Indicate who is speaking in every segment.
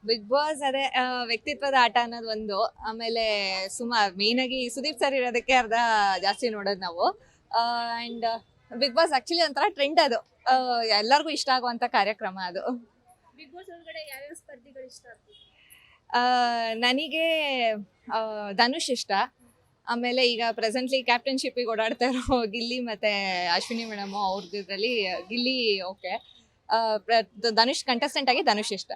Speaker 1: Big boss ಅದೇ ವ್ಯಕ್ತಿತ್ವದ ಆಟ ಅನ್ನೋದು ಒಂದು. ಆಮೇಲೆ ಮೇನ್ ಆಗಿ ಸುದೀಪ್ ಸರ್ ಇರೋದಕ್ಕೆ ಅರ್ಧ ಜಾಸ್ತಿ ನೋಡೋದು ನಾವು. ಅಂಡ್ ಬಿಗ್ ಬಾಸ್ ಆಕ್ಚುಲಿ ಒಂಥರ ಟ್ರೆಂಡ್ ಅದು. ಎಲ್ಲರಿಗೂ ಇಷ್ಟ ಆಗುವಂತ ಕಾರ್ಯಕ್ರಮ ಅದು.
Speaker 2: ಬಿಗ್ ಬಾಸ್ ಒಳಗಡೆ ಯಾವ್ಯಾವ ಸ್ಪರ್ಧಿಗಳು ಇಷ್ಟ ಆಗ್ತದೆ?
Speaker 1: ನನಗೆ ಧನುಷ್ ಇಷ್ಟ. ಆಮೇಲೆ ಈಗ ಪ್ರೆಸೆಂಟ್ಲಿ ಕ್ಯಾಪ್ಟನ್ಶಿಪ್ಪಿಗೆ ಓಡಾಡ್ತಾ ಇರೋ ಗಿಲ್ಲಿ ಮತ್ತೆ ಅಶ್ವಿನಿ ಮೇಡಮ್ ಅವ್ರದ್ರಲ್ಲಿ ಗಿಲ್ಲಿ ಓಕೆ. ಧನುಷ್ ಕಂಟೆಸ್ಟೆಂಟ್ ಆಗಿ ಧನುಷ್ ಇಷ್ಟ.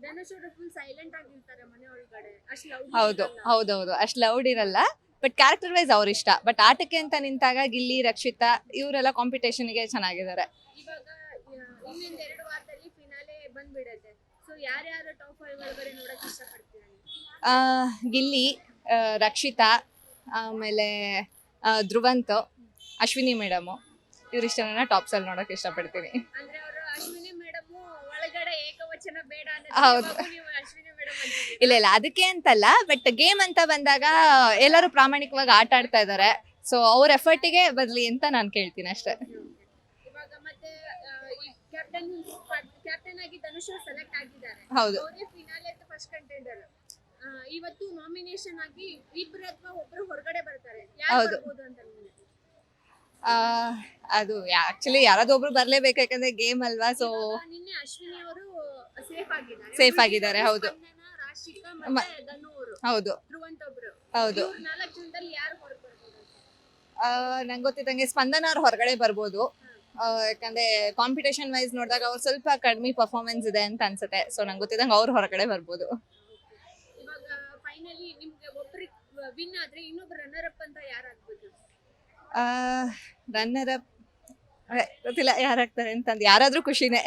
Speaker 2: ಧನುಷ್ ಅವರು ಫುಲ್ ಸೈಲೆಂಟ್ ಆಗಿರ್ತಾರೆ ಮನೆ ಒಳಗಡೆ, ಅಷ್ಟು
Speaker 1: ಹೌದೌದು ಅಷ್ಟು ಲೌಡ್ ಇರಲ್ಲ. ಬಟ್ ಕ್ಯಾರೆಕ್ಟರ್ ವೈಸ್ ಅವ್ರ ಇಷ್ಟ. ಬಟ್ ಆಟಕ್ಕೆ ಅಂತ ನಿಂತಾಗ ಗಿಲ್ಲಿ, ರಕ್ಷಿತಾ ಇವರೆಲ್ಲ ಕಾಂಪಿಟೇಷನ್ಗೆ ಚೆನ್ನಾಗಿದ್ದಾರೆ.
Speaker 2: ಇವಾಗ ಇನ್ನೊಂದ್ 2 ವಾರದಲ್ಲಿ ಫಿನಾಲೆ ಬಂದ್ಬಿಡುತ್ತೆ. ಸೊ ಯಾರ್ಯಾರು ಟಾಪ್ 5 ಒಳಗಡೆ ನೋಡಕ್ ಇಷ್ಟಪಡ್ತೀರಾ ನೀವು?
Speaker 1: ಗಿಲ್ಲಿ, ರಕ್ಷಿತಾ, ಆಮೇಲೆ ಧ್ರುವಂತ್, ಅಶ್ವಿನಿ ಮೇಡಮು ಇವ್ರಿಷ್ಟನ್ನ ಟಾಪ್ಸ್ ಅಲ್ಲಿ ನೋಡಕ್ ಇಷ್ಟಪಡ್ತೀನಿ.
Speaker 2: ಅಂದ್ರೆ ಅವರು ಅಶ್ವಿನಿ ಮೇಡಮ್ ಒಳಗಡೆ ಏಕವಚನ ಬೇಡ
Speaker 1: ಹೌದು.
Speaker 2: ಅನ್ನೋದು ನೀವು ಅಶ್ವಿನಿ ಮೇಡಮ್ ಅಂತಿದ್ದೀರಾ?
Speaker 1: ಇಲ್ಲ ಅದಕ್ಕೆ ಅಂತಲ್ಲ, ಬಟ್ ಗೇಮ್ ಅಂತ ಬಂದಾಗ ಎಲ್ಲರೂ ಪ್ರಾಮಾಣಿಕವಾಗಿ ಆಟ ಆಡ್ತಾ ಇದ್ದಾರೆ. ಸೊ ಅವ್ರ ಎಫರ್ಟಿಗೆ ಬದಲಿ ಅಂತ ನಾನು ಕೇಳ್ತೀನಿ ಅಷ್ಟೇ.
Speaker 2: ಇವಾಗ ಮತ್ತೆ ಈ ಕ್ಯಾಪ್ಟನ್ ಆಗಿ ಧನುಷ್ ಸೆಲೆಕ್ಟ್ ಆಗಿದ್ದಾರೆ.
Speaker 1: ಹೌದು.
Speaker 2: ಅವರೇ ಫಿನಾಲೆ ಫಸ್ಟ್ ಕಂಟೆಂಡರ್. ಇವತ್ತು ನಾಮಿನೇಷನ್ ಆಗಿ ಇಬ್ರು ಅಥವಾ ಒಬ್ರು ಹೊರಗಡೆ ಬರ್ತಾರೆ. ಯಾರು
Speaker 1: ಹೌದು.
Speaker 2: ಬರ್ಬೋದು ಅಂತ ನಿಮ್ಗೆ?
Speaker 1: ಅದು ಆಕ್ಚುಲಿ ಯಾರಾದೊಬ್ರು ಬರ್ಲೇಬೇಕು, ಯಾಕಂದ್ರೆ ಗೇಮ್ ಅಲ್ವಾ. ಸೊ
Speaker 2: ಇವಾಗ ನಿನ್ನೆ ಅಶ್ವಿನಿ ಅವರು ಸೇಫ್ ಆಗಿದ್ದಾರೆ.
Speaker 1: Safe ಆಗಿದ್ದಾರೆ, ಹೌದು.
Speaker 2: ಸ್ಪಂದನ, ರಾಶಿಕಾ ಮತ್ತೆ ಧನು ಅವರು,
Speaker 1: ಹೌದು
Speaker 2: ಧ್ರುವಂತ್ ಒಬ್ರು.
Speaker 1: ಹೌದು.
Speaker 2: ಇವ್ರು 4 ಜನದಲ್ಲಿ ಯಾರು ಹೊರಗೆ ಬರ್ಬೋದು?
Speaker 1: ನಂಗೆ ಗೊತ್ತಿದ್ದಂಗೆ ಸ್ಪಂದನ ಅವ್ರು ಹೊರಗಡೆ ಬರ್ಬೋದು. ಯಾಕಂದ್ರೆ ಕಾಂಪಿಟೇಷನ್ ವೈಸ್ ನೋಡಿದಾಗ ಅವ್ರು ಸ್ವಲ್ಪ ಕಡಿಮೆ ಪರ್ಫಾರ್ಮೆನ್ಸ್ ಇದೆ ಅಂತ ಅನ್ಸುತ್ತೆ. ಸೊ ನಂಗೆ ಗೊತ್ತಿದ್ದಂಗೆ ಅವ್ರು ಹೊರಗಡೆ ಬರ್ಬೋದು.
Speaker 2: ಇವಾಗ ಫೈನಲಿ ನಿಮ್ಗೆ ಒಬ್ರಿಗೆ ವಿನ್ ಆದ್ರೆ ಇನ್ನೊಬ್ರು ರನ್ನರ್ ಅಪ್ ಅಂತ ಯಾರು ಆಗ್ಬೋದು?
Speaker 1: ರನ್ನರ್ ಅಪ್ ಗೊತ್ತಿಲ್ಲ ಯಾರಾಗ್ತಾರೆ ಅಂತಂದು. ಯಾರಾದ್ರೂ ಖುಷಿನೇ.